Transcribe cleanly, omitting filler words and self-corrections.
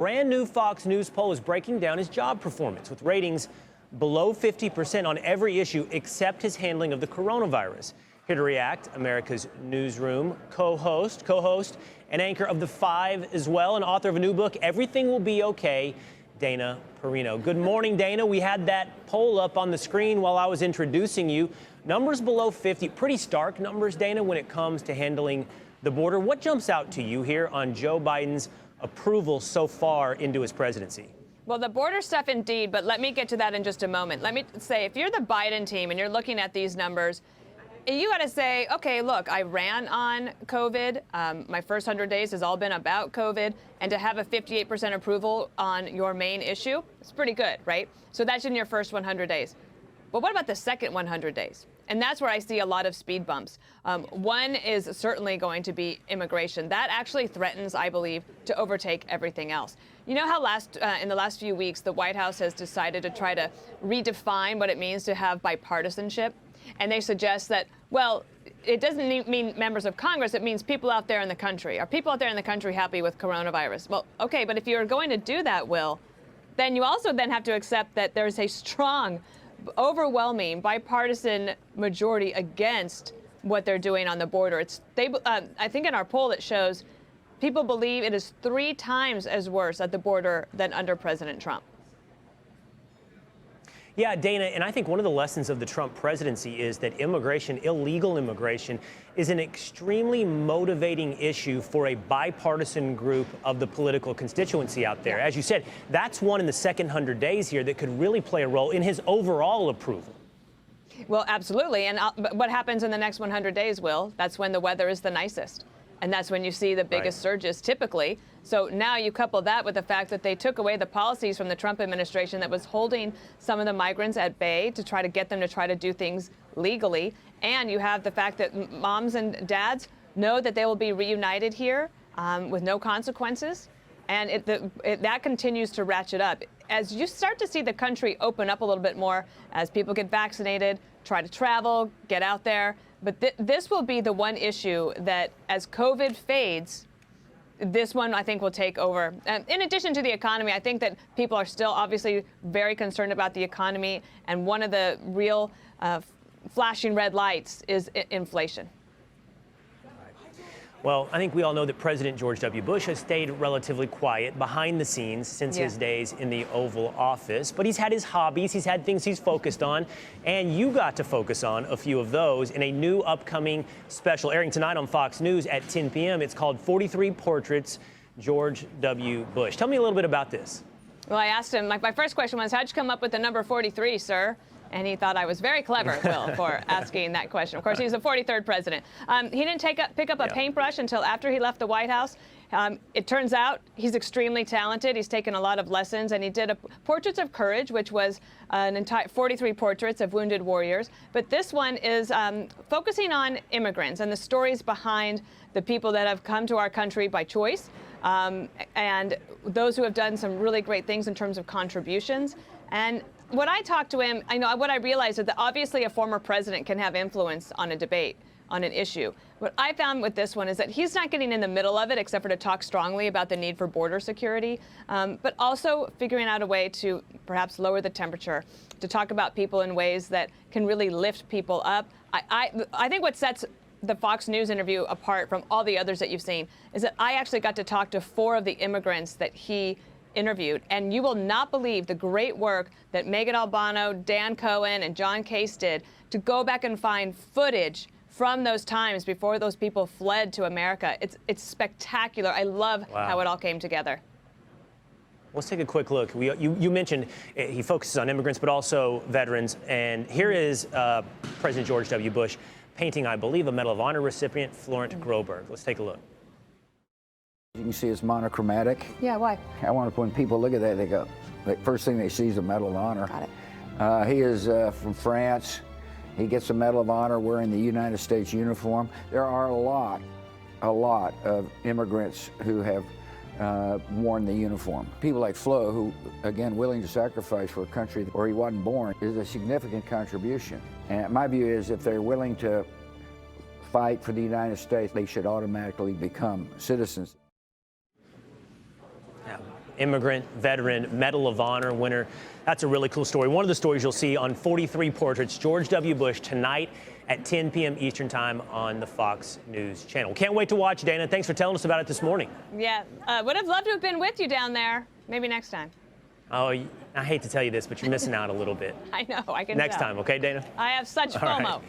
Brand new Fox News poll is breaking down his job performance with ratings below 50% on every issue except his handling of the coronavirus. Here to react, America's newsroom co-host, and anchor of The Five as well, and author of a new book, Everything Will Be Okay, Dana Perino. Good morning, Dana. We had that poll up on the screen while I was introducing you. Numbers below 50, pretty stark numbers, Dana, when it comes to handling the border. What jumps out to you here on Joe Biden's approval so far into his presidency? Well, the border stuff indeed, but let me get to that in just a moment. Let me say, if you're the Biden team and you're looking at these numbers, you got to say, okay, look, I ran on COVID. My first 100 days has all been about COVID. And to have a 58% approval on your main issue, it's pretty good, right? So that's in your first 100 days. But what about the second 100 days? And that's where I see a lot of speed bumps. One is certainly going to be immigration. That actually threatens, I believe, to overtake everything else. You know how in the last few weeks, the White House has decided to try to redefine what it means to have bipartisanship? And they suggest that, well, it doesn't mean members of Congress, it means people out there in the country. Are people out there in the country happy with coronavirus? Well, okay, but if you're going to do that, Will, then you also then have to accept that there's a strong, overwhelming bipartisan majority against what they're doing on the border. I think in our poll it shows people believe it is 3 times as worse at the border than under President Trump. Yeah, Dana, and I think one of the lessons of the Trump presidency is that immigration, illegal immigration, is an extremely motivating issue for a bipartisan group of the political constituency out there. As you said, that's one in the second 100 days here that could really play a role in his overall approval. Well, absolutely. And what happens in the next 100 days, Will? That's when the weather is the nicest. And that's when you see the biggest surges typically. So now you couple that with the fact that they took away the policies from the Trump administration that was holding some of the migrants at bay to try to get them to try to do things legally. And you have the fact that moms and dads know that they will be reunited here with no consequences. And that continues to ratchet up. As you start to see the country open up a little bit more, as people get vaccinated, try to travel, get out there. But this will be the one issue that, as COVID fades, this one, I think, will take over. In addition to the economy, I think that people are still obviously very concerned about the economy. And one of the real flashing red lights is inflation. Well, I think we all know that President George W. Bush has stayed relatively quiet behind the scenes since his days in the Oval Office. But he's had his hobbies. He's had things he's focused on. And you got to focus on a few of those in a new upcoming special airing tonight on Fox News at 10 p.m. It's called 43 Portraits, George W. Bush. Tell me a little bit about this. Well, I asked him, my first question was, how'd you come up with the number 43, sir? And he thought I was very clever, Will, for asking that question. Of course, he was the 43rd president. He didn't pick up a paintbrush until after he left the White House. It turns out he's extremely talented. He's taken a lot of lessons, and he did a Portraits of Courage, which was an entire 43 portraits of wounded warriors. But this one is focusing on immigrants and the stories behind the people that have come to our country by choice, and those who have done some really great things in terms of contributions. And when I talked to him, what I realized is that obviously a former president can have influence on a debate, on an issue. What I found with this one is that he's not getting in the middle of it, except for to talk strongly about the need for border security, but also figuring out a way to perhaps lower the temperature, to talk about people in ways that can really lift people up. I think what sets the Fox News interview apart from all the others that you've seen is that I actually got to talk to 4 of the immigrants that he interviewed, and you will not believe the great work that Megan Albano, Dan Cohen, and John Case did to go back and find footage from those times before those people fled to America. It's spectacular. I love how it all came together. Let's take a quick look. You mentioned he focuses on immigrants, but also veterans. And here is President George W. Bush painting, I believe, a Medal of Honor recipient, Florent Groberg. Let's take a look. You can see it's monochromatic. Yeah, why? I want to, when people look at that, they go, the first thing they see is a Medal of Honor. Got it. He is from France. He gets a Medal of Honor wearing the United States uniform. There are a lot of immigrants who have worn the uniform. People like Flo, who, again, willing to sacrifice for a country where he wasn't born, is a significant contribution. And my view is if they're willing to fight for the United States, they should automatically become citizens. immigrant, veteran, Medal of Honor winner. That's a really cool story. One of the stories you'll see on 43 Portraits, George W. Bush, tonight at 10 p.m. Eastern Time on the Fox News channel. Can't wait to watch, Dana. Thanks for telling us about it this morning. Yeah, would have loved to have been with you down there. Maybe next time. Oh, I hate to tell you this, but you're missing out a little bit. I know, I can Next tell. time, okay, Dana? I have such All right. FOMO.